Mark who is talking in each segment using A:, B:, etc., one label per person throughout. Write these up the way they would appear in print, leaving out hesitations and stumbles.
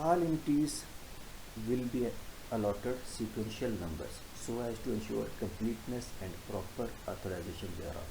A: all entities will be allotted sequential numbers so as to ensure completeness and proper authorization thereof।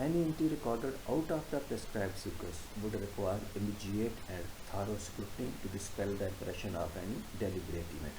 A: Any entry recorded out of the prescribed sequence would require immediate and thorough scrutiny to dispel the impression of any deliberate event।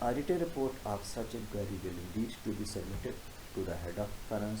A: A written report of such inquiry will need to be submitted to the head of finance।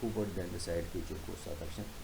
A: who would then decide future course of action,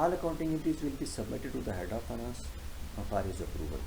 A: all accounting entries will be submitted to the head of finance for his approval।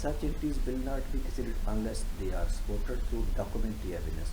A: Such entities will not be considered unless they are supported through documentary evidence।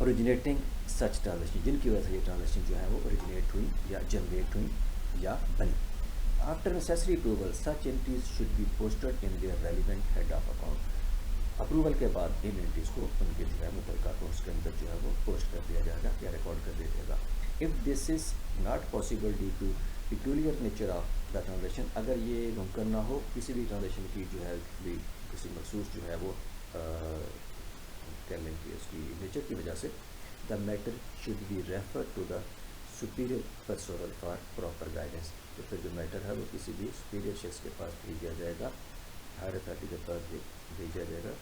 A: Originating such transaction, جن کی وجہ سے یہ transaction جو ہے وہ originate ہوئی یا جنریٹ ہوئی یا بنی. After necessary approval such entries should be posted in their relevant head of account. Approval کے بعد ان انٹریز کو ان کے جو ہے متعلقہ اکاؤنٹس کے اندر جو ہے وہ پوسٹ کر دیا جائے گا یا ریکارڈ کر دیا جائے گا. If this is not possible due to peculiar nature of the transaction, اگر یہ ممکن نہ ہو کسی بھی ٹرانزیکشن کی جو ہے بھی کسی مخصوص جو ہے وہ کہہ لیں کہ اس کی نیچر کی وجہ سے، the matter should be refer to the superior personnel for proper guidance. تو پھر جو میٹر ہے وہ کسی بھی سپیریئر شخص کے پاس بھیجا جائے گا، ہائر اتھارٹی کے پاس بھیجا جائے گا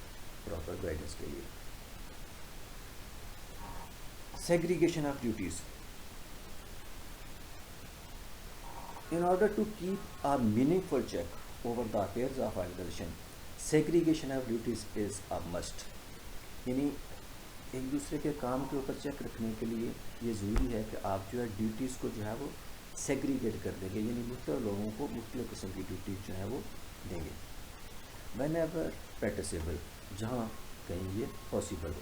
A: پراپر گائیڈنس کے لیے. Segregation of duties. In order to keep a meaningful check over the affairs of organization, segregation of duties is a must. یعنی ایک دوسرے کے کام کے اوپر چیک رکھنے کے لیے یہ ضروری ہے کہ آپ جو ہے ڈیوٹیز کو جو ہے وہ سیگریگیٹ کر دیں گے، یعنی مختلف لوگوں کو مختلف قسم کی ڈیوٹیز جو ہے وہ دیں گے. وین ایور پریکٹسیبل، جہاں کہیں یہ possible who.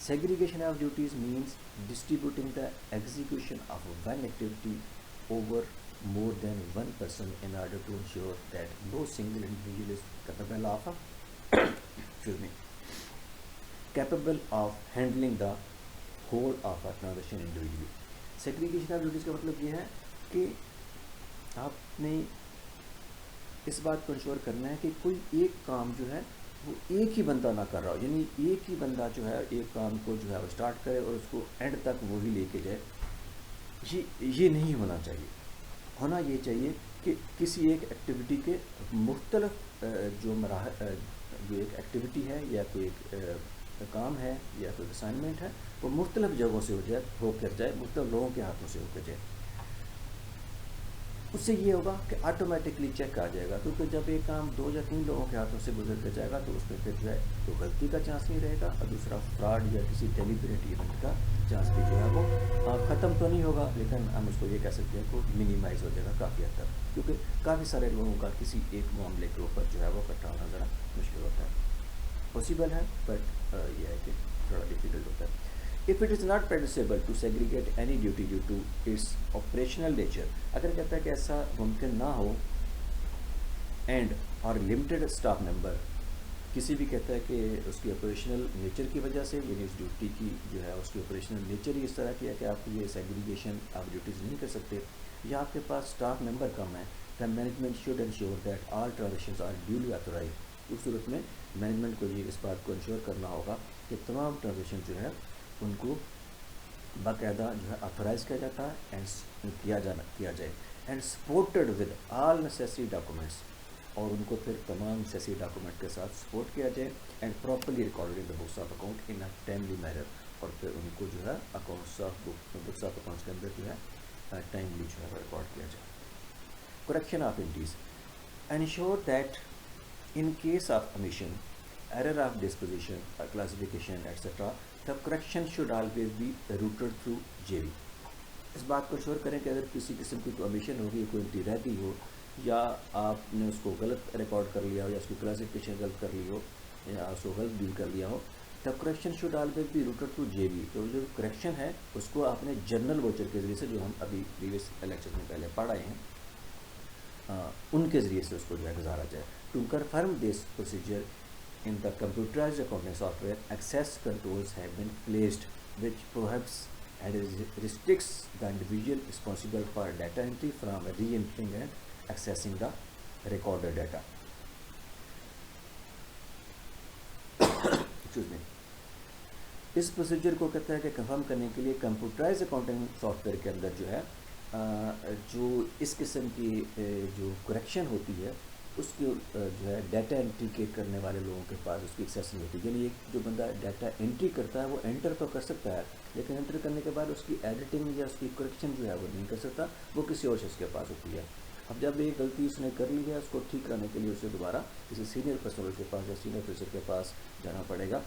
A: Segregation of duties means distributing the execution of one activity over more than one person in order to ensure that no single individual is capable of capable of handling the whole of a transaction individually. Segregation of duties کا مطلب یہ ہے کہ آپ نے اس بات کو انشور کرنا ہے کہ کوئی ایک کام جو ہے وہ ایک ہی بندہ نہ کر رہا ہو، یعنی ایک ہی بندہ جو ہے ایک کام کو جو ہے وہ اسٹارٹ کرے اور اس کو اینڈ تک وہی لے کے جائے. یہ نہیں ہونا چاہیے. ہونا یہ چاہیے کہ کسی ایک ایکٹیویٹی کے مختلف جو مراحل، جو ایک ایکٹیویٹی ہے یا کوئی ایک کام ہے یا کوئی اسائنمنٹ ہے، وہ مختلف جگہوں سے ہو کر جائے، مختلف لوگوں کے ہاتھوں سے ہو کر جائے. اس سے یہ ہوگا کہ آٹومیٹکلی چیک آ جائے گا، کیونکہ جب ایک کام 2 یا 3 لوگوں کے ہاتھوں سے گزر کر جائے گا تو اس میں پھر جو ہے تو غلطی کا چانس نہیں رہے گا، اور دوسرا فراڈ یا کسی ڈیلیبریٹ ایونٹ کا چانس بھی جو ہے وہ ختم تو نہیں ہوگا، لیکن ہم اس کو یہ کہہ سکتے ہیں کہ منیمائز ہو جائے گا کافی حد تک، کیونکہ کافی سارے لوگوں کا کسی ایک معاملے کے اوپر جو ہے وہ اکٹھا ہونا ذرا مشکل ہوتا ہے. پاسبل ہے بٹ یہ ہے کہ تھوڑا ڈیفیکلٹ ہوتا ہے. If it is not practicable to segregate any duty due to its operational nature، اگر کہتا ہے کہ ایسا ممکن نہ ہو اینڈ اور لمیٹڈ اسٹاف ممبر، کسی بھی کہتا ہے کہ اس کی آپریشنل نیچر کی وجہ سے، یعنی اس ڈیوٹی کی جو ہے اس کی آپریشنل نیچر ہی اس طرح کی ہے کہ آپ یہ سیگریگیشن آپ ڈیوٹیز نہیں کر سکتے، یا آپ کے پاس اسٹاف ممبر کم ہے، then management should ensure that all transactions are duly authorized. اس صورت میں مینجمنٹ کو یہ اس بات کو انشور کرنا ہوگا کہ تمام ٹرانزیکشن جو ہے ان کو باقاعدہ جو ہے آتھورائز کیا جاتا ہے اینڈ کیا جائے and supported with all necessary documents, اور ان کو پھر تمام نیسیسری ڈاکومنٹ کے ساتھ سپورٹ کیا جائے and properly recorded in the books of account in a timely manner, اور پھر ان کو جو ہے بکس آف اکاؤنٹس کے اندر جو ہے ٹائملی جو ہے ریکارڈ کیا جائے. Correction of entries. Ensure that in case of emission, error of disposition or classification etc. the correction should always be routed through JV. اس بات کو شور کریں کہ اگر کسی قسم کی کوئی امیشن ہوگی، کوئی انٹری رہ گئی ہو، یا آپ نے اس کو غلط ریکارڈ کر لیا ہو، یا اس کی کلاسیفیکیشن غلط کر لی ہو، یا اس کو غلط ڈیل کر لیا ہو، the correction should always be routed through JV. تو جو کریکشن ہے اس کو آپ نے جنرل ووچر کے ذریعے سے، جو ہم ابھی پریویس لیکچر میں پہلے پڑھ آئے ہیں، ان کے ذریعے سے اس کو جو ہے گزارا جائے. To confirm this procedure in the computerized accounting software, access controls have been placed which prohibits and restricts the individual responsible for data entry from re-entering and accessing the recorded data. Excuse me. Us procedure کو کہتا ہے کہ confirm کرنے کے لیے computerize accounting soft where کے اندر جو ہے جو اس قسم کی جو کریکشن ہوتی ہے اس کی جو ہے ڈیٹا انٹری کے کرنے والے لوگوں کے پاس اس کی ایکسیس نہیں ہوتی. یعنی جو بندہ ڈیٹا انٹری کرتا ہے وہ انٹر تو کر سکتا ہے، لیکن انٹر کرنے کے بعد اس کی ایڈیٹنگ یا اس کی کریکشن جو ہے وہ نہیں کر سکتا، وہ کسی اور شخص کے پاس ہوتی ہے. اب جب یہ غلطی اس نے کر لی ہے، اس کو ٹھیک کرنے کے لیے اسے دوبارہ کسی سینئر پرسنل کے پاس یا سینئر آفیسر کے پاس جانا پڑے گا،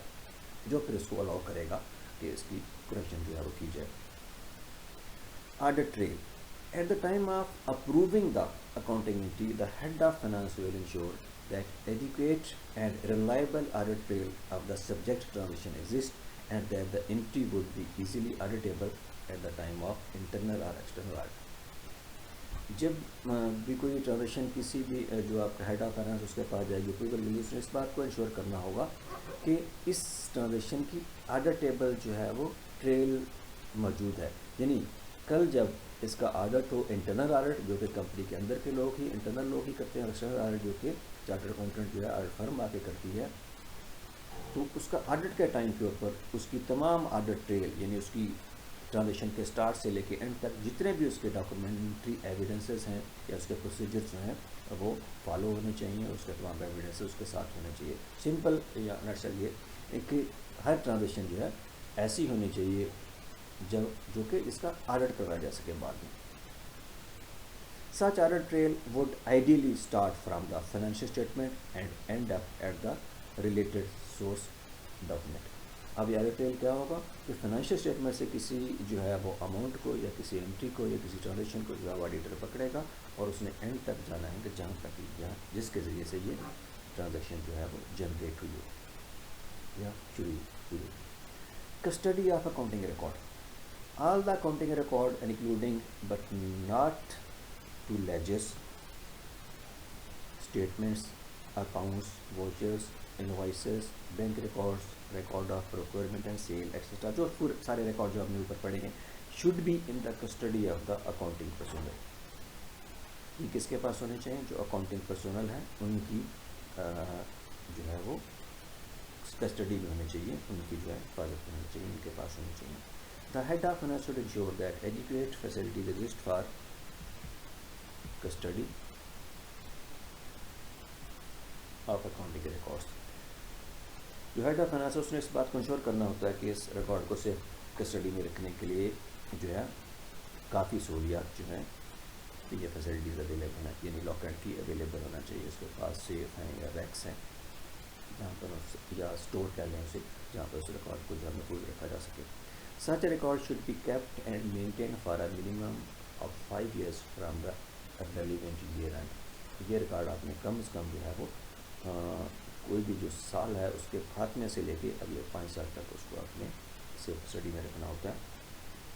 A: جو پھر اس کو الاؤ کرے گا کہ اس کی کریکشن جو ہے وہ کی جائے. Audit trail. At the time of approving the accounting entry, the head of finance will ensure that adequate and reliable audit trail of the subject transaction exists and that the entry would be easily auditable at the time of internal or external audit. جب بھی کوئی transaction کسی بھی جو آپ کا head of finance اس کے پاس جائے گی اپروول ریلیز نے اس بات کو انشور کرنا ہوگا کہ اس ٹرانزیکشن کی آڈیٹیبل جو ہے وہ ٹریل موجود ہے. یعنی کل جب اس کا آڈٹ ہو انٹرنل آڈٹ جو کہ کمپنی کے اندر کے لوگ ہی انٹرنل لوگ ہی کرتے ہیں, اور ایکسٹرنل آڈٹ جو کہ چارٹرڈ اکاؤنٹنٹ جو ہے آڈٹ فرم آ کے کرتی ہے, تو اس کا آڈٹ کے ٹائم کے اوپر اس کی تمام آڈٹ ٹریل یعنی اس کی ٹرانزیکشن کے سٹارٹ سے لے کے اینڈ تک جتنے بھی اس کے ڈاکومنٹری ایویڈنسز ہیں یا اس کے پروسیجرز جو ہیں وہ فالو ہونے چاہیے, اور اس کے تمام ایویڈنسز اس کے ساتھ ہونے چاہیے. سمپل یا نٹشل یہ کہ ہر ٹرانزیکشن جو ہے ایسی ہونی چاہیے جو کہ اس کا آڈٹ کروایا جا سکے بعد میں. Such audit trail would ideally start from the financial statement and end up at the related source document. اب یہ آڈٹ ٹریل کیا ہوگا کہ فائنینشیل اسٹیٹمنٹ سے کسی جو ہے وہ اماؤنٹ کو یا کسی انٹری کو یا کسی ٹرانزیکشن کو جو ہے وہ آڈیٹر پکڑے گا, اور اس نے اینڈ تک جانا ہے کہ جہاں تک جس کے ذریعے سے یہ ٹرانزیکشن جو ہے وہ جنریٹ ہوئی ہو یا شروع ہوئی. Custody of accounting record. All the accounting record including but not to ledgers, statements, accounts, vouchers, invoices, bank records, record of procurement and sale etcetera, جو سارے ریکارڈ جو ہم نے اوپر پڑھے ہیں, should be in the custody of the accounting personnel. یہ کس کے پاس ہونے چاہیے؟ جو اکاؤنٹنگ پرسونل ہیں ان کی جو ہے وہ کسٹڈی میں ہونے چاہیے, ان کی جو ہے حفاظت میں ہونی چاہیے, ان کے پاس ہونی چاہیے. The head of finance should ensure that adequate facilities exist for custody of accounting records. جو ہیڈ آف فائنانس اس نے اس بات کو انشور کرنا ہوتا ہے کہ اس ریکارڈ کو صرف کسٹڈی میں رکھنے کے لیے جو ہے کافی سہولیات جو ہیں کہ یہ فیسلٹیز اویلیبل ہیں, یعنی لاک اینڈ کی اویلیبل ہونا چاہیے, اس کے پاس سیف ہیں یا ریکس ہیں جہاں پر یا اسٹور کر لیں اسے جہاں پر اس ریکارڈ کو جو ہے محفوظ رکھا جا سکے. Such record should be kept and maintain for a minimum of 5 years from the relevant year end. یہ ریکارڈ آپ نے کم از کم جو ہے وہ کوئی بھی جو سال ہے اس کے خاتمے سے لے کے اگلے 5 سال تک اس کو آپ نے صرف اسٹڈی میں رکھنا ہوتا ہے,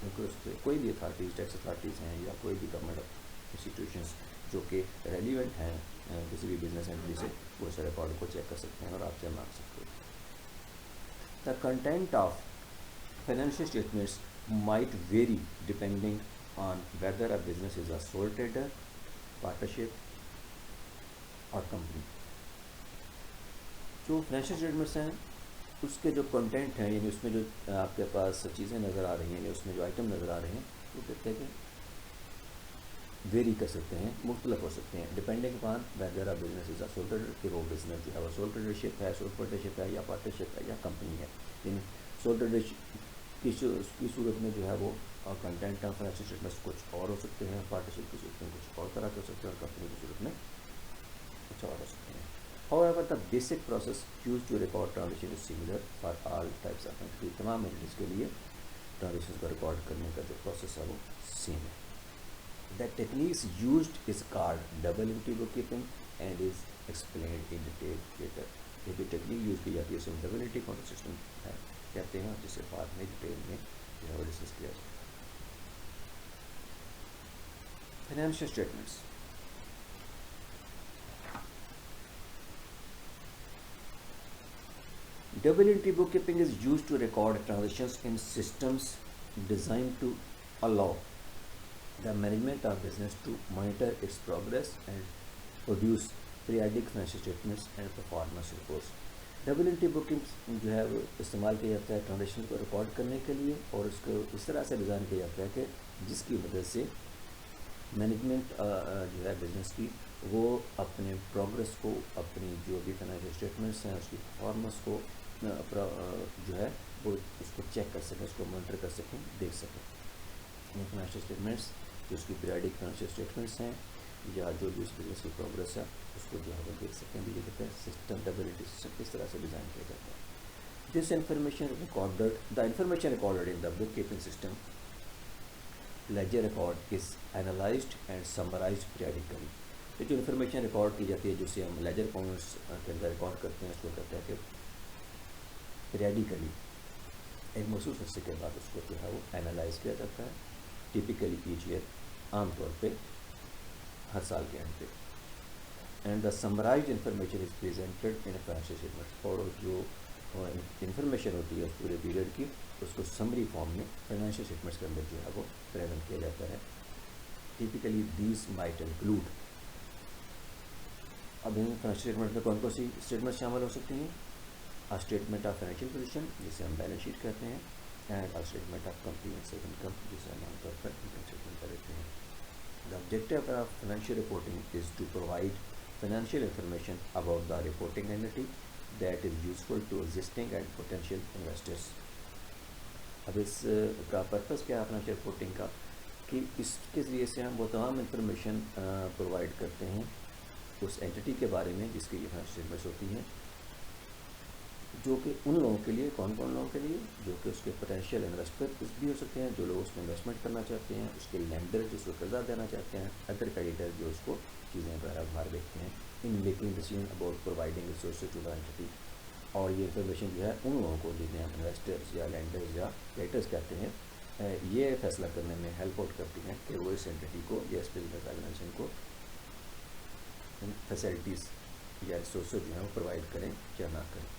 A: کیونکہ اس پہ کوئی بھی اتھارٹیز, ٹیکس اتھارٹیز ہیں یا کوئی بھی گورنمنٹ انسٹیٹیوشنس جو کہ ریلیونٹ ہیں کسی بھی بزنس اینٹری سے, وہ اس ریکارڈ کو چیک کر سکتے ہیں اور آپ سے مانگ سکتے ہیں. The content of financial statements might very depending on whether a business is a civil trader, partnership اور کمپنی. جو فائنینشیل اسٹیٹمنٹس ہیں اس کے جو کنٹینٹ ہیں یعنی اس میں جو آپ کے پاس چیزیں نظر آ رہی ہیں یا اس میں جو آئٹم نظر آ رہے ہیں وہ کہتے ہیں کہ ویری کر سکتے ہیں, مختلف ہو سکتے ہیں, depending upon whether business is a civil trader, کہ وہ بزنس جو ہے وہ سول ٹریڈرشپ ہے, سول پارٹنرشپ ہے یا پارٹنرشپ ہے یا کمپنی ہے. یعنی سول ٹریڈرشپ کی صورت میں جو ہے وہ کنٹینٹ آف فائنینشیل اسٹیٹمنٹس کچھ اور ہو سکتے ہیں, پارٹنرشپ کی صورت میں کچھ اور طرح کے ہو سکتے ہیں, اور کمپنی کی صورت میں کچھ اور ہو سکتے ہیں. However, the basic process used to record transaction is similar for all types of entities. تمام entities کے لیے ٹرانزیکشن کو ریکارڈ کرنے کا جو پروسیس ہے وہ سیم ہے. The techniques used is called double entry bookkeeping and is explained in detail later. یہ جو ٹیکنیک یوز کی جاتی ہے اسے ڈبل انٹری اکاؤنٹنگ سسٹم کہتے ہیں, جسے بعد میں ڈیٹیل میں جو ہے وہ ڈسکس کیا جائے. Financial statements. Double entry bookkeeping is used to record transactions in systems designed to allow the management of business to monitor its progress and produce periodic financial statements and performance reports. Double entry booking جو ہے وہ استعمال کیا جاتا ہے transaction کو record کرنے کے لیے, اور اس کو اس طرح سے ڈیزائن کیا جاتا ہے کہ جس کی مدد سے مینجمنٹ جو ہے بزنس کی وہ اپنے پروگرس کو, اپنی جو بھی فائنینشیل اسٹیٹمنٹس ہیں اس کی پرفارمنس کو جو ہے وہ اس کو چیک کر سکیں, اس کو مانیٹر کر سکیں, دیکھ سکیں. فائنینشیل اسٹیٹمنٹس جو اس کی پیریڈک فائنینشیل اسٹیٹمنٹس ہیں یا جو بھی اس بزنس کی پروگرس ہے اس کو جو ہے وہ دیکھ سکیں. بھی یہ کہتے ہیں سسٹم ڈبل انٹری سسٹم کس طرح سے ڈیزائن کیا جاتا ہے. This information recorded, the information recorded in the book keeping system ledger record is analysed and summarised periodically. یہ جو انفارمیشن ریکارڈ کی جاتی ہے جسے ہم لیجر اکاؤنٹس کے اندر ریکارڈ کرتے ہیں اس کو کہتے ہیں کہ پیریڈیکلی ایک مخصوص عرصے کے بعد اس کو جو ہے وہ اینالائز کیا جاتا ہے، ٹپیکلی ایچ ایئر، عام طور پہ ہر سال کے اینڈ پہ. And the summarised information is presented in financial statement, اور جو انفارمیشن ہوتی ہے اس پورے پیریڈ کی، اس کو سمری فارم میں فائنینشیل اسٹیٹمنٹس کے اندر جو ہے وہ پریزنٹ کیا جاتا ہے. ٹپیکلی دیز مائٹ انکلوڈ، اب ان فائنینشیل اسٹیٹمنٹ میں کون کون سی اسٹیٹمنٹ شامل ہو سکتی ہیں؟ اسٹیٹمنٹ آف فائنینشیل پوزیشن، جسے ہم بیلنس شیٹ کہتے ہیں، and statement of comprehensive income, جسے ہم عام طور پر انکم اسٹیٹمنٹ کہتے ہیں. The objective of financial reporting is to provide financial information about the reporting entity that is useful to existing and potential investors. اب اس کا پرپس کیا ہے فائنینشیل رپورٹنگ کا؟ کہ اس کے ذریعے سے ہم وہ تمام انفارمیشن پرووائڈ کرتے ہیں اس اینٹی کے بارے میں جس کی یہ فائنینشیل اسٹیٹمنٹس ہوتی ہیں، جو کہ ان لوگوں کے لیے، کون کون لوگوں کے لیے، جو کہ اس کے پوٹینشیل انویسٹر بھی ہو سکتے ہیں، جو لوگ اس میں انویسٹمنٹ کرنا چاہتے ہیں، اس کے لینڈر جس کو قرضہ دینا چاہتے ہیں، ادر کریڈیٹر جو اس کو چیزیں وغیرہ باہر دیکھتے ہیں، in making decision about providing resources to the entity. اور یہ انفارمیشن جو ہے ان لوگوں کو جنہیں ہم انویسٹرز یا لینڈرز یا کریڈیٹرز کہتے ہیں، یہ فیصلہ کرنے میں ہیلپ آؤٹ کرتی ہیں کہ وہ اس اینٹی کو یا اس بزنس آرگنائزیشن کو فیسلٹیز یا ریسورسز جو ہیں وہ پرووائڈ کریں یا نہ کریں.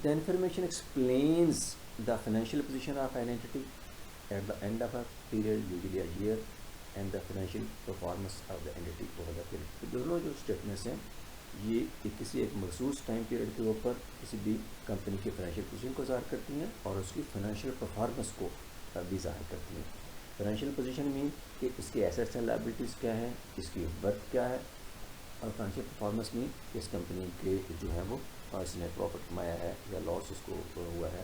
A: The information explains the financial position of an entity at the end of a period, usually a year, and the financial performance of the entity over the period. تو دونوں جو اسٹیٹمنٹس ہیں یہ کسی ایک مخصوص ٹائم پیریڈ کے اوپر کسی بھی کمپنی کی فائنینشیل پوزیشن کو ظاہر کرتی ہیں اور اس کی فائنینشیل پرفارمنس کو بھی ظاہر کرتی ہیں. فائنینشیل پوزیشن مین کہ اس کی ایسیٹس اینڈ لائبلٹیز کیا ہیں، اس کی ورتھ کیا ہے، اور فائنینشیل پرفارمنس مین کہ اس کمپنی کے جو ہے وہ اس نے پروفٹ کمایا ہے یا لاس اس کو ہوا ہے،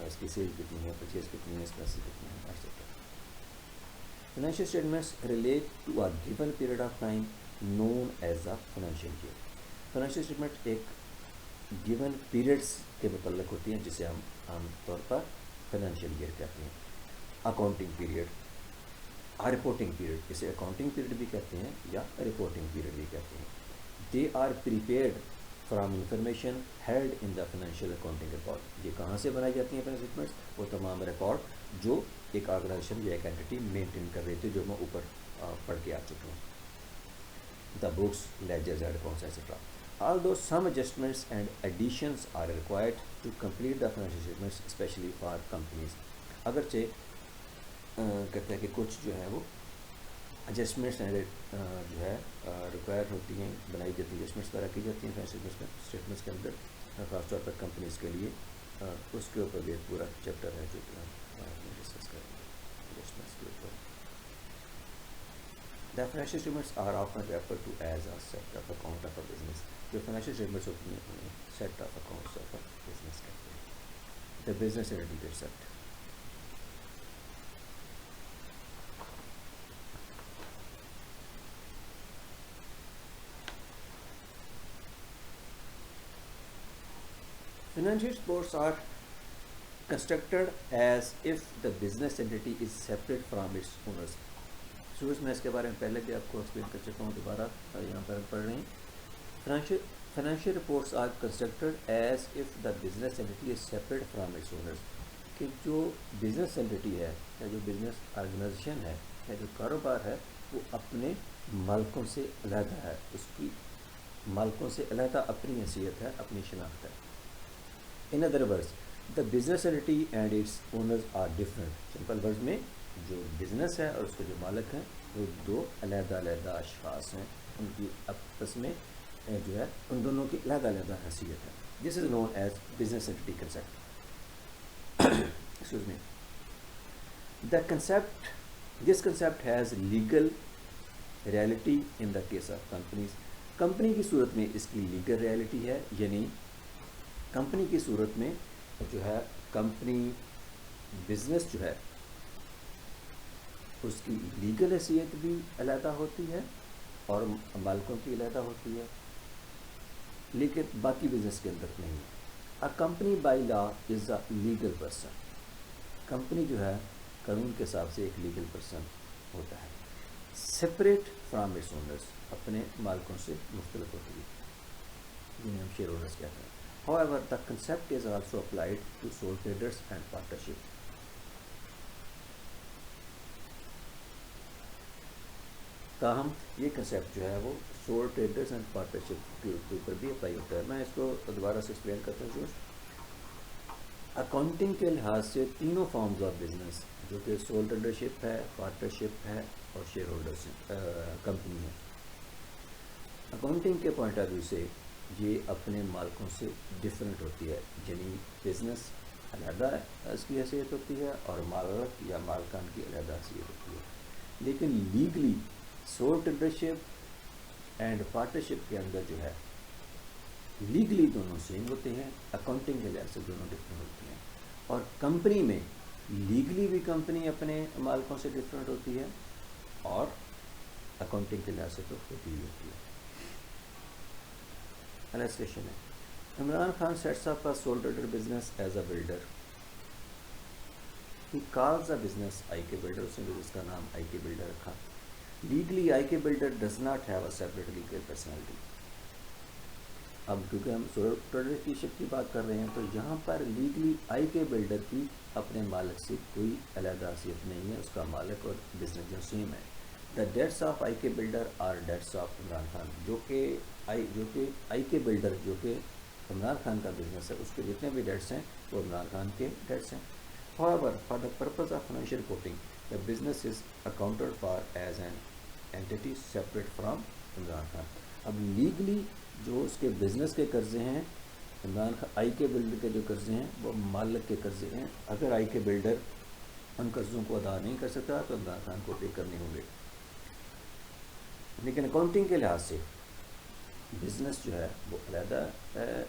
A: اس کی سیل کتنی ہے، پرچیز کتنی ہے، ایکسپینسز کتنی ہے، etcetera. Financial statements relate to a given period of time known as a financial year. Financial statement ایک گیون پیریڈس کے متعلق ہوتی ہیں جسے ہم عام طور پر فائنینشیل ایئر کہتے ہیں. اکاؤنٹنگ پیریڈ، رپورٹنگ پیریڈ، اسے اکاؤنٹنگ پیریڈ بھی کہتے ہیں یا رپورٹنگ پیریڈ بھی کہتے ہیں. They are prepared from information held in the financial accounting record. یہ کہاں سے بنائی جاتی ہیں فائنینشیل اسٹیٹمنٹس؟ وہ تمام ریکارڈ جو ایک آرگنائزیشن یا ایک اینٹی مینٹین کر رہی تھی، جو میں اوپر پڑھ کے آ چکا ہوں. The books, ledgers and accounts et cetera. Although some adjustments and additions are required to complete the financial statements, especially for companies. اگرچہ کہتے ہیں کہ کچھ جو ہے وہ ایڈجسٹمنٹس جو ہے ریکوائر ہوتی ہیں، بنائی جاتی ہے، ایڈجسٹمنٹس وغیرہ کی جاتی ہیں فائنینشیل اسٹیٹمنٹس کے اندر، خاص طور پر کمپنیز کے لیے. اس کے اوپر بھی ایک پورا چیپٹر ہے جو کہ ہم ڈسکس کریں گے ایڈجسٹمنٹس کے اوپر. The financial statements are often referred to as a set of account of a business. جو فائنینشیل اسٹیٹمنٹس ہوتی ہیں انہیں set of accounts of business کہتے ہیں. The business entity gets set. Financial reports are constructed as if the business entity is separate from its owners. شروع میں اس کے بارے میں پہلے بھی آپ کو ایکسپلین کر چکا ہوں، دوبارہ یہاں پر پڑھ رہے ہیں. Financial reports are constructed as if the business entity is separate from its owners. کہ جو بزنس اینٹی ہے یا جو بزنس آرگنائزیشن ہے یا جو کاروبار ہے وہ اپنے مالکوں سے علیحدہ ہے، اس کی مالکوں سے علیحدہ اپنی حیثیت ہے، اپنی شناخت ہے. In other words, the business entity and its owners are different. Simple words میں جو بزنس ہے اور اس کے جو مالک ہیں وہ دو علیحدہ علیحدہ اشخاص ہیں، ان کی آپس میں جو ہے ان دونوں کی علیحدہ علیحدہ حیثیت ہے. This is known as business entity concept. Excuse me. This concept has legal reality in the case of companies. Company کی صورت میں اس کی لیگل ریالٹی ہے، یعنی کمپنی کی صورت میں جو ہے کمپنی بزنس جو ہے اس کی لیگل حیثیت بھی علیحدہ ہوتی ہے اور مالکوں کی علیحدہ ہوتی ہے، لیکن باقی بزنس کے اندر نہیں. A company by law is a legal person. Company جو ہے قانون کے حساب سے ایک لیگل پرسن ہوتا ہے. Separate from its owners، اپنے مالکوں سے مختلف ہوتی ہے، جنہیں ہم شیئر اونرز کہتے ہیں. However, the concept is also applied to sole traders and partnership. تاہم یہ کنسیپٹ جو ہے وہ سول ٹریڈرز اینڈ پارٹنرشپ کے اوپر بھی اپلائی ہوتا ہے. میں اس کو دوبارہ سے ایکسپلین کرتا ہوں. اکاؤنٹنگ کے لحاظ سے تینوں فارمز آف بزنس جو کہ سول ٹریڈرشپ ہے, پارٹنرشپ ہے اور شیئر ہولڈرس کمپنی ہے, اکاؤنٹنگ کے پوائنٹ آف ویو سے یہ اپنے مالکوں سے ڈفرینٹ ہوتی ہے. یعنی بزنس علیحدہ اس کی حیثیت ہوتی ہے اور مالک یا مالکان کی علیحدہ حیثیت ہوتی ہے. لیکن لیگلی سول ٹریڈرشپ اینڈ پارٹنرشپ کے اندر جو ہے لیگلی دونوں سیم ہوتے ہیں, اکاؤنٹنگ کے لحاظ سے دونوں ڈفرینٹ ہوتی ہیں. اور کمپنی میں لیگلی بھی کمپنی اپنے مالکوں سے ڈفرینٹ ہوتی ہے اور اکاؤنٹنگ کے لحاظ سے تو ہوتی ہی ہوتی ہے. السٹریشن ہے, Imran Khan sets up a sole trader business as a builder. He calls the business IK Builder. اس نے اس کا نام IK Builder رکھا. Legally IK Builder does not have a separate legal personality. اب کیونکہ ہم سول ٹریڈرشپ کی بات کر رہے ہیں تو یہاں پر لیگلی IK Builder کی اپنے مالک سے کوئی علیحدہ حیثیت نہیں ہے, اس کا مالک اور بزنس جو سیم ہے. The dates of IK Builder are dates of Imran Khan, جو کہ IK Builder جو کہ عمران خان کا بزنس ہے, اس کے جتنے بھی ڈیٹس ہیں وہ عمران خان کے ڈیٹس ہیں. However, for the purpose of financial reporting, the business is accounted for as an entity separate from Imran Khan. اب لیگلی جو اس کے بزنس کے قرضے ہیں, عمران خان IK Builder کے جو قرضے ہیں وہ مالک کے قرضے ہیں. اگر IK Builder ان قرضوں کو ادا نہیں کر سکتا تو عمران خان کو پے کرنے ہوں گے. لیکن اکاؤنٹنگ کے لحاظ سے بزنس جو ہے وہ علیحدہ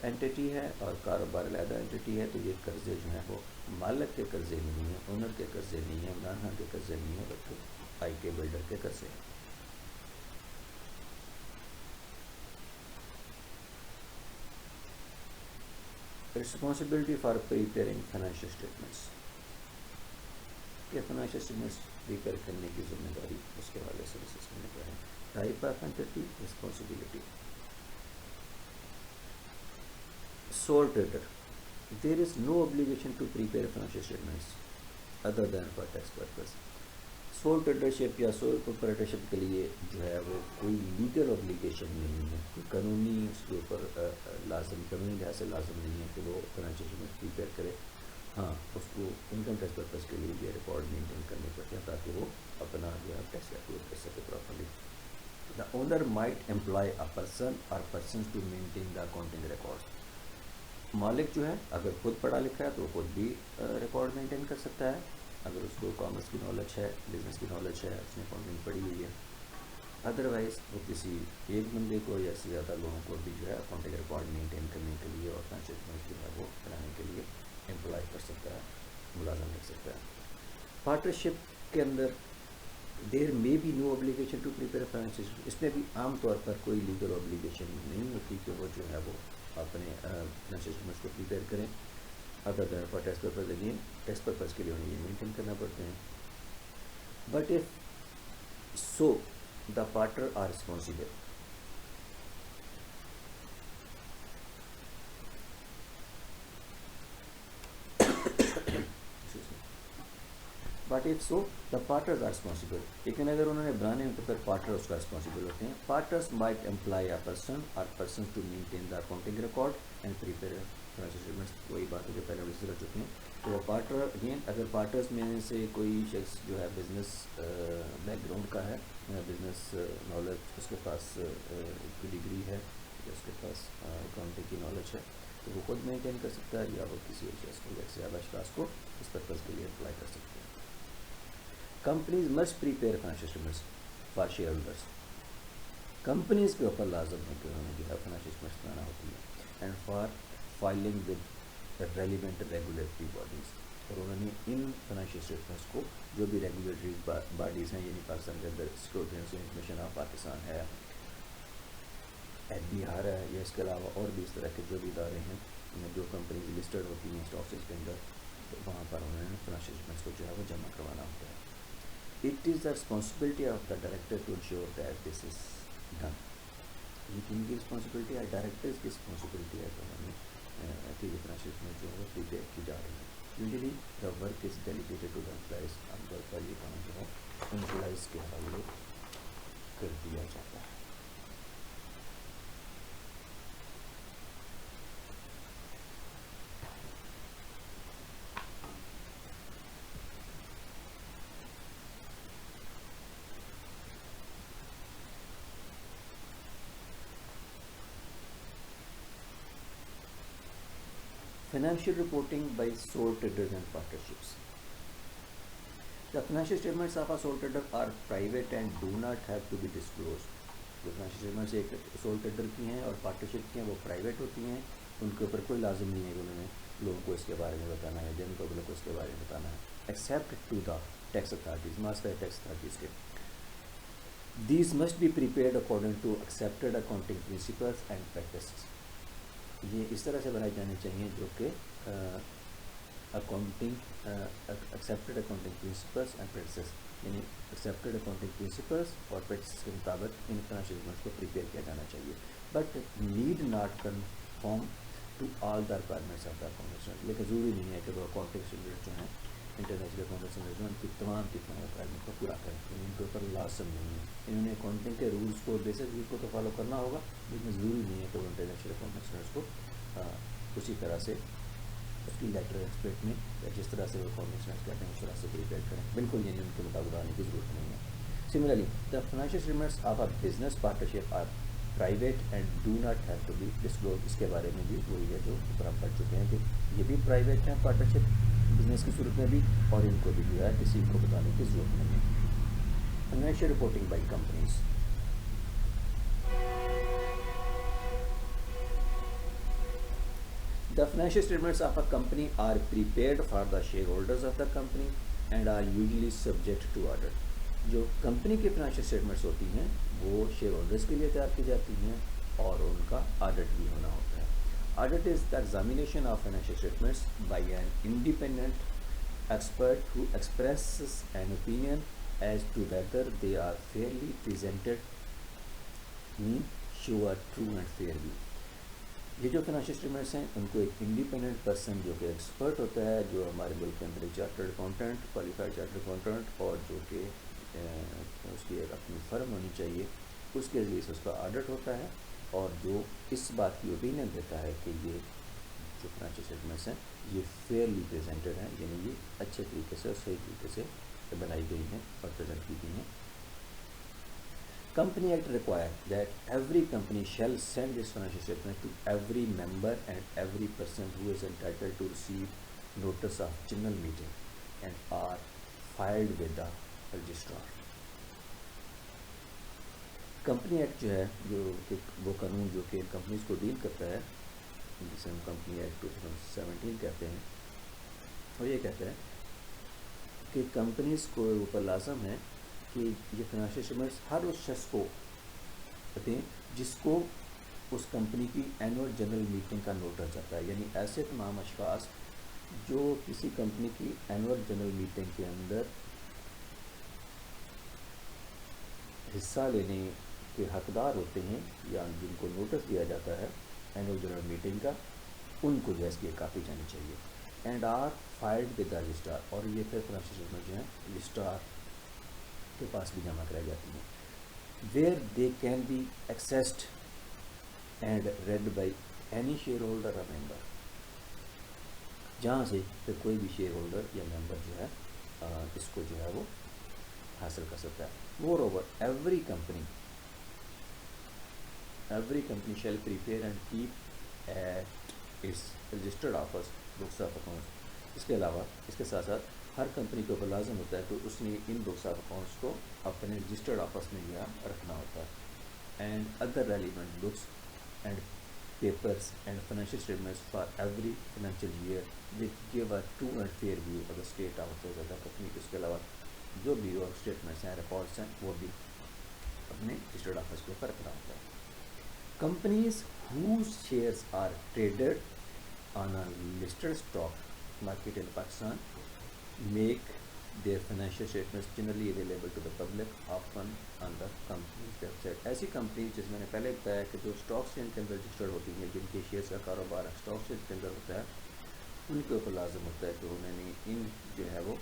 A: اینٹیٹی ہے اور کاروبار علیحدہ اینٹیٹی ہے. تو یہ قرضے جو ہیں وہ مالک کے قرضے نہیں ہیں, اونر کے قرضے نہیں ہیں, عمران خان کے قرضے نہیں ہیں, بلکہ IK Builder کے قرضے ہیں. Responsibility for preparing financial statements, کہ فائنینشیل اسٹیٹمنٹس پریپیئر کرنے کی ذمہ داری اس کے حوالے سے ڈسکس کرنے کا ہے. Type of entity, responsibility. Sole trader, there is no obligation to prepare financial statements other than for tax purpose. Sole tradership یا سول پروپرائٹرشپ کے لیے جو ہے وہ کوئی لیگل اوبلیگیشن نہیں ہے, کوئی قانونی اس کے اوپر قانونی لحاظ سے لازم نہیں ہے کہ وہ فائنینشیل اسٹیٹمنٹ پریپیئر کرے. ہاں, اس کو انکم ٹیکس پرپز کے لیے یہ ریکارڈ مینٹین کرنے پڑتے ہیں تاکہ وہ اپنا جو ہے ٹیکس کیلکولیٹ کر سکے properly. The owner might employ a person or persons to maintain the accounting record. مالک جو ہے اگر خود پڑھا لکھا ہے تو وہ خود بھی ریکارڈ مینٹین کر سکتا ہے. اگر اس کو کامرس کی نالج ہے, بزنس کی نالج ہے, اس نے اکاؤنٹنگ پڑھی ہوئی ہے. ادروائز وہ کسی ایک بندے کو یا اس سے زیادہ لوگوں کو بھی جو ہے اکاؤنٹنگ ریکارڈ مینٹین کرنے کے لیے اور فائنینشیل اسٹیٹمنٹ جو ہے وہ بنانے کے لیے امپلائی کر سکتا ہے, ملازم رکھ سکتا ہے. پارٹنرشپ کے اندر there may be no obligation to prepare financial, اس میں بھی عام طور پر کوئی لیگل اوبلیگیشن نہیں ہوتی کہ وہ جو ہے وہ اپنے فائنینشیل اسٹیٹمنٹس کو پریپیئر کریں. Other than for tax purpose, again tax purpose کے لیے انہیں یہ مینٹین کرنا پڑتے ہیں. But if so the partner are responsible. But if so the partners are responsible. لیکن اگر انہوں نے بنانے ہیں تو پھر پارٹنر اس کا ریسپانسبل ہوتے ہیں. Partners might employ a person or persons to maintain the accounting record and prepare financial statements. وہی بات ہے جو پہلے ہم ڈسکس کر چکے ہیں. تو وہ پارٹنر اگین اگر پارٹنرز میں سے کوئی شخص جو ہے بزنس بیک گراؤنڈ کا ہے, بزنس نالج اس کے پاس کی ڈگری ہے یا اس کے پاس اکاؤنٹنگ کی نالج ہے, تو وہ خود مینٹین کر سکتا ہے یا وہ کسی ایک شخص کو یا زیادہ اشخاص کو اس پرپز کے لیے اپلائی کر سکتے ہیں. Companies must prepare financial statements for share holders. Companies کے اوپر لازم ہے کہ انہوں نے جو ہے فائنینشیل اسٹیٹمنٹس بنانا ہوتی ہے. And for filing with relevant regulatory bodies, اور انہوں نے ان فائنینشیل اسٹیٹمنٹس کو جو بھی ریگولیٹری باڈیز ہیں, یعنی پاکستان کے اندر security exchange commission of Pakistan ہے, FBR ہے, یا اس کے علاوہ اور بھی اس طرح کے جو بھی ادارے ہیں جو کمپنیز لسٹڈ ہوتی ہیں اسٹاک ایکسچینج کے اندر, تو وہاں پر انہوں نے فائنینشیل اسٹیٹمنٹس کو جو ہے وہ جمع کروانا ہوتا ہے. It is the responsibility of the director to ensure that this is done. یہ کن کی رسپانسبلٹی ہے؟ ڈائریکٹرز کی رسپانسبلٹی ہے کہ انہوں نے کہ یہ فائنینشیل اسٹیٹمنٹ جو ہے وہ پریپیئر کی جا رہی ہے. Usually the work is delegated to the employees. عام طور پر یہ کام جو ہے امپلائز کے حوالے کر دیا جاتا ہے. Financial reporting by sole traders and partnerships. The financial statements of a sole trader are private and do not have to be disclosed. جو فائنینشیل اسٹیٹمنٹس ایک سول ٹریڈر کی ہیں اور پارٹنرشپ کی ہیں وہ پرائیویٹ ہوتی ہیں. ان کے اوپر کوئی لازم نہیں ہے کہ انہوں نے لوگوں کو اس کے بارے میں بتانا ہے, جن پبلک کو اس کے بارے میں بتانا ہے, except to the tax authorities, master tax authorities کے. These must be prepared according to accepted accounting principles and practices. یہ اس طرح سے بنائی جانی چاہیے جو کہ accounting accepted accounting principles and practices, یعنی ایکسیپٹیڈ اکاؤنٹنگ پرنسپلس اور پریکٹسز کے مطابق ان فائنینشیل اسٹیٹمنٹس کو پریپیئر کیا جانا چاہیے. But need not conform to all the requirements of the accounting. لیکن ضروری نہیں ہے کہ وہ اکاؤنٹنگ اسٹینڈرڈ جو ہیں انٹرنیشنل اکاؤنٹنگ اسٹینڈرڈ جو ان کی تمام ریکوائرمنٹ کو پورا کریں. ان کے اوپر لازم نہیں ہے. انہوں نے اکاؤنٹنگ کے رولس کو بیسک رولس کو تو فالو کرنا ہوگا, لیکن ضروری نہیں ہے کہ وہ انٹرنیشنل اکاؤنٹنگ اسٹینڈرڈس کو اسی طرح سے اس کی لیٹر ایکسپیکٹ میں یا جس طرح سے وہ اکاؤنٹنگ اسٹینڈرڈس کہتے ہیں اس طرح سے پریپیئر کریں. بالکل یعنی ان کے مطابق آنے کی ضرورت نہیں ہے. Similarly the financial statements of a business partnership are private and do not have to be disclosed. اس کے بارے میں بھی وہی ہے جو اوپر ہم پڑھ چکے ہیں کہ یہ بھی پرائیویٹ ہیں پارٹنرشپ بزنس کی صورت میں بھی, اور ان کو بھی جو ہے کسی کو بتانے کی ضرورت نہیں ہے. Financial reporting by companies. The financial statements of a company are prepared for the shareholders of the company and are usually subject to audit. جو کمپنی کی فائنینشیل اسٹیٹمنٹس ہوتی ہیں وہ شیئر ہولڈرس کے لیے تیار کی جاتی ہیں اور ان کا آڈٹ بھی ہونا ہوتا ہے. Audit is the examination of financial statements by an independent expert who expresses an opinion as to whether they are fairly presented in show a true and fair view. یہ جو فائنینشیل اسٹیٹمنٹس ہیں ان کو ایک independent person جو کہ expert ہوتا ہے, جو ہمارے ملک کے اندر ایک chartered accountant, qualified chartered accountant, اور جو کہ اس کی ایک اپنی فرم ہونی چاہیے, اس کے ذریعے سے اس کا آڈٹ ہوتا ہے, اور جو اس بات کی اوپینین دیتا ہے کہ یہ جو فائنینشیل اسٹیٹمنٹس ہیں یہ فیئرلی پریزنٹڈ ہیں, یعنی یہ اچھے طریقے سے اور صحیح طریقے سے بنائی گئی ہیں اور پریزنٹ کی گئی ہیں. Company Act require that every company shall send its financial statement to every member and every person who is entitled to receive notice of general meeting and are filed with the registrar. Company act جو ہے جو کہ وہ قانون جو کہ companies کو deal کرتا ہے, جسے ہم کمپنی ایکٹ 2017 کہتے ہیں, وہ یہ کہتا ہے کہ کمپنیز کو اوپر لازم ہے کہ یہ فائنینشیل اسٹیٹمنٹس ہر اس شخص کو دیں جس کو اس کمپنی کی اینول جنرل میٹنگ کا نوٹس جاتا ہے. یعنی ایسے تمام اشخاص جو کسی کمپنی کی اینول جنرل میٹنگ کے اندر حصہ لینے کے حقدار ہوتے ہیں یا جن کو نوٹس دیا جاتا ہے اینول جنرل میٹنگ کا, ان کو جو ہے اس کی ایک کاپی جانی چاہیے. And are filed with the registrar, اور یہ پھر فائنینشیل اسٹیٹمنٹ جو ہیں رجسٹرار کے پاس بھی جمع کرائی جاتی ہیں. Where they can be accessed and read by any shareholder اور ممبر, جہاں سے پھر کوئی بھی شیئر ہولڈر یا ممبر جو ہے اس کو جو ہے وہ حاصل کر سکتا ہے. Moreover every company shall prepare and keep at its registered office books of accounts. اس کے علاوہ اس کے ساتھ ساتھ ہر کمپنی کو اوپر لازم ہوتا ہے کہ اس نے ان بکس آف اکاؤنٹس کو اپنے رجسٹرڈ آفس میں جو ہے رکھنا ہوتا ہے. And other relevant books and papers and financial statements for every financial year which give a true and fair view of the state of affairs of the company. اس کے علاوہ جو بھی اور اسٹیٹمنٹس ہیں, ریکارڈس ہیں, وہ بھی اپنے رجسٹرڈ آفس کے اوپر رکھنا ہوتا ہے. Companies whose shares are traded on a listed stock market in Pakistan make their financial statements generally available to the public often on the company's website. ایسی کمپنی جس میں نے پہلے بتایا کہ جو اسٹاک ایکسچینج کے اندر رجسٹرڈ ہوتی ہیں، جن کے شیئرس کا کاروبار اسٹاک ایکسچینج کے اندر ہوتا ہے، ان کے اوپر لازم ہوتا ہے کہ انہوں نے ان جو ہے وہ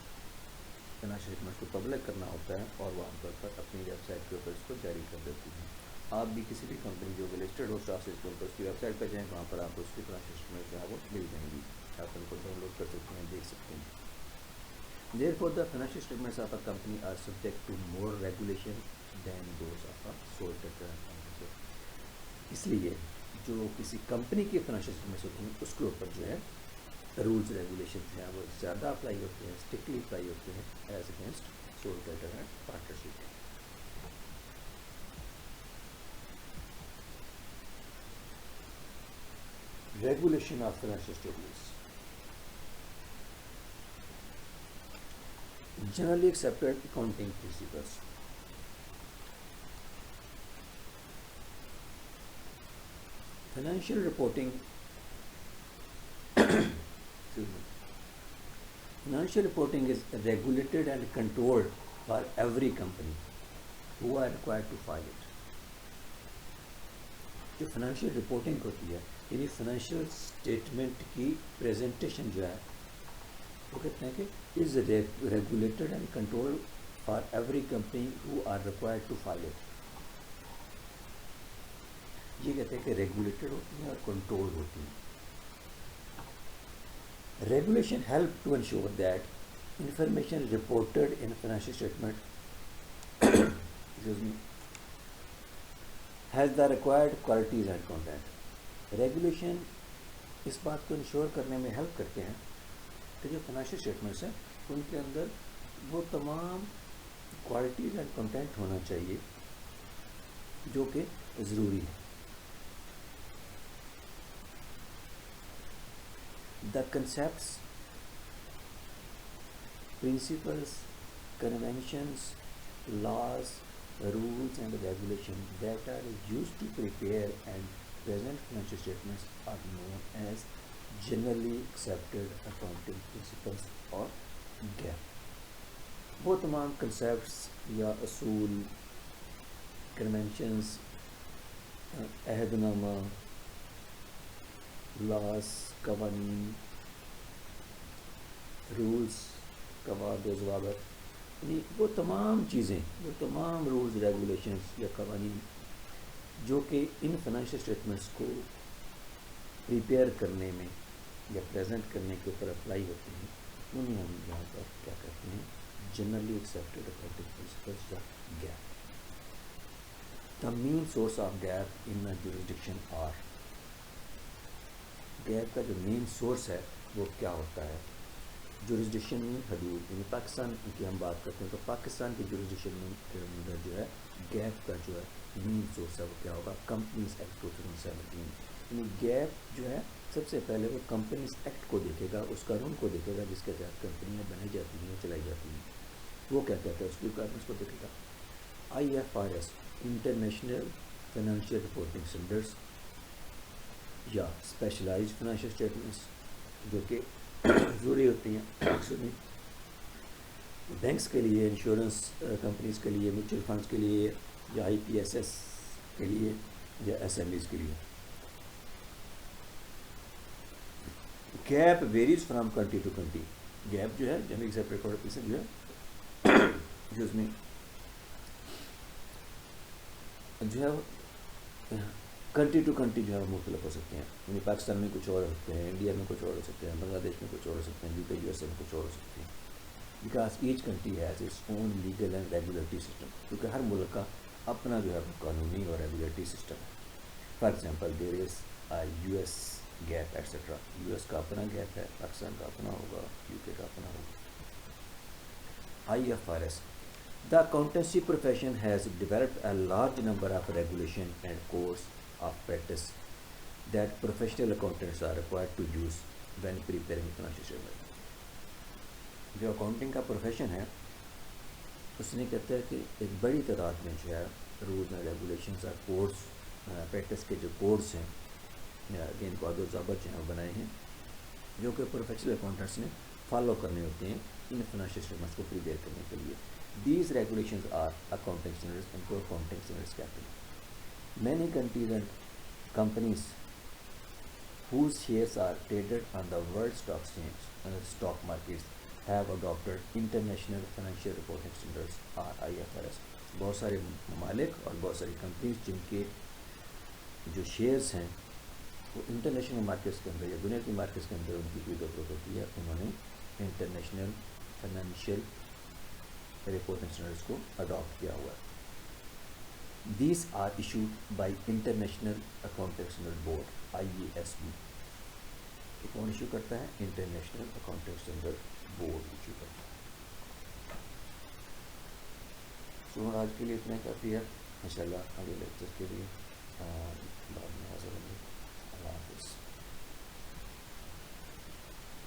A: فائنینشیل اسٹیٹمنٹ کو پبلک کرنا ہوتا ہے، اور وہ عام طور پر اپنی ویب سائٹ کے اوپر اس کو جاری کر دیتی ہیں. آپ بھی کسی بھی کمپنی جو کہ لسٹڈ ہو اسٹاک ایکسچینج کے اوپر، اس کی ویب سائٹ پہ جائیں، وہاں پر آپ کو اس کی فائنینشیل اسٹیٹمنٹ جو ہے وہ مل جائیں گی، آپ ان کو ڈاؤن لوڈ کر سکتے ہیں، دیکھ سکتے ہیں. Therefore, the financial statements of a company are subject to more regulation than those of a sole trader. اس لیے جو کسی کمپنی کی فائنینشیل اسٹیٹمنٹس ہوتی ہیں، اس کے اوپر جو ہے رولز ریگولیشن جو ہیں وہ زیادہ اپلائی ہوتے ہیں، اسٹرکٹلی اپلائی ہوتے ہیں as against civil trader and partnership. Regulation of financial statements. Generally accepted accounting principles. Financial reporting excuse me. Financial reporting is regulated and controlled by every company who are required to file it. جو financial reporting ہوتی ہے، یعنی financial statement کی presentation جو ہے، وہ کہتے ہیں کہ is regulated and control for every company who are required to file it. یہ کہتے ہیں کہ ریگولیٹڈ ہوتی ہیں اور کنٹرول ہوتی ہیں. Regulation help to ensure that information reported in financial statement has the required qualities and content. Regulation اس بات کو انشور کرنے میں ہیلپ کرتے ہیں کہ جو فائنینشیل اسٹیٹمنٹس ہیں ان کے اندر وہ تمام کوالٹیز اینڈ کنٹینٹ ہونا چاہیے جو کہ ضروری ہے. The concepts, principles, conventions, laws, rules and regulations that are used to prepare and present financial statements are known as generally accepted accounting principles or GAAP. وہ تمام کنسیپٹس یا اصول، کنونشنز، عہد نامہ، لاس، قوانین، رولز، قواعد و ضوابط، یعنی وہ تمام چیزیں، وہ تمام رولز، ریگولیشنز یا قوانین جو کہ ان فائنینشیل اسٹیٹمنٹس کو پریپیئر کرنے میں یا پریزنٹ کرنے کے اوپر اپلائی ہوتے ہیں، انہیں ہم یہاں پر کیا کہتے ہیں، جنرلی ایکسیپٹڈ اکاؤنٹنگ پرنسپلز یا GAAP. The main source of GAAP in jurisdiction are. GAAP کا جو مین سورس ہے وہ کیا ہوتا ہے؟ جورسڈکشن میں حدود، یعنی پاکستان کی ہم بات کرتے ہیں تو پاکستان کی جورسڈکشن میں اندر جو ہے گیپ کا جو ہے مین سورس ہے وہ کیا ہوگا؟ Companies act 2017. یعنی گیپ جو ہے سب سے پہلے وہ کمپنیز ایکٹ کو دیکھے گا، اس قانون کو دیکھے گا جس کے تحت کمپنیاں بنائی جاتی ہیں، چلائی جاتی ہیں. وہ کیا کہتا ہے؟ اس کی ریکوائرمنٹس کو دیکھے گا. IFRS international financial reporting standards یا اسپیشلائزڈ فائنینشیل اسٹیٹمنٹس جو کہ ضروری ہوتی ہیں بینکس کے لیے، انشورنس کمپنیز کے لیے، میوچل فنڈس کے لیے، یا IPSS کے لیے، یا SMEs کے لیے. GAAP varies from country to country. GAAP جو ہے جنرلی ایکسیپٹڈ اکاؤنٹنگ پرنسپل جو ہے جو اس میں جو ہے کنٹری ٹو کنٹری جو ہے مختلف ہو سکتے ہیں. یعنی پاکستان میں کچھ اور ہو سکتے ہیں، انڈیا میں کچھ اور ہو سکتے ہیں، بنگلہ دیش میں کچھ اور ہو سکتے ہیں، UK USA میں کچھ اور ہو سکتے ہیں. Because each country has its own legal and regulatory system. کیونکہ ہر ملک کا اپنا جو ہے قانونی اور ریگولیٹری سسٹم ہے. For example there is US GAAP etcetera. US کا اپنا گیپ ہے، پاکستان کا اپنا ہوگا، UK کا اپنا ہوگا. IFRS. The accountancy profession has developed a large number of regulation and codes of practice that professional accountants are required to use when preparing financial statement. جو اکاؤنٹنگ کا پروفیشن ہے اس نے کہتا ہے کہ ایک بڑی تعداد میں جو ہے رولز اینڈ ریگولیشنز اور کوڈس، پریکٹس کے جو کوڈس ہیں یا اگین قواعد و ضوابط جو ہیں وہ بنائے ہیں جو کہ پروفیشنل اکاؤنٹنٹس نے فالو کرنے ہوتے ہیں ان فائنینشیل اسٹیٹمنٹس کو پریپیئر کرنے کے لیے. These regulations are accounting standards, ان کو اکاؤنٹنگ اسٹینڈرڈز کہتے ہیں. Many countries and companies whose shares are traded on the world stock exchange and stock markets have adopted international financial reporting standards or IFRS. بہت سارے ممالک اور بہت ساری کمپنیز جن کے جو شیئرز ہیں وہ انٹرنیشنل مارکیٹس کے اندر یا دنیا کی مارکیٹس کے اندر ان کی کوئی ضرورت ہوتی ہے، انہوں نے انٹرنیشنل فائنینشیل رپورٹنگ اسٹینڈرڈس کو اڈاپٹ کیا ہوا ہے. These are issued by International Accounting Standards Board IASB. یہ کون ایشو کرتا ہے؟ International accounting standard board issue کرتا ہے. سو آج کے لیے اتنا کافی ہے. انشاءاللہ اگلے لیکچر کے لیے بعد میں حاضر ہوں گے.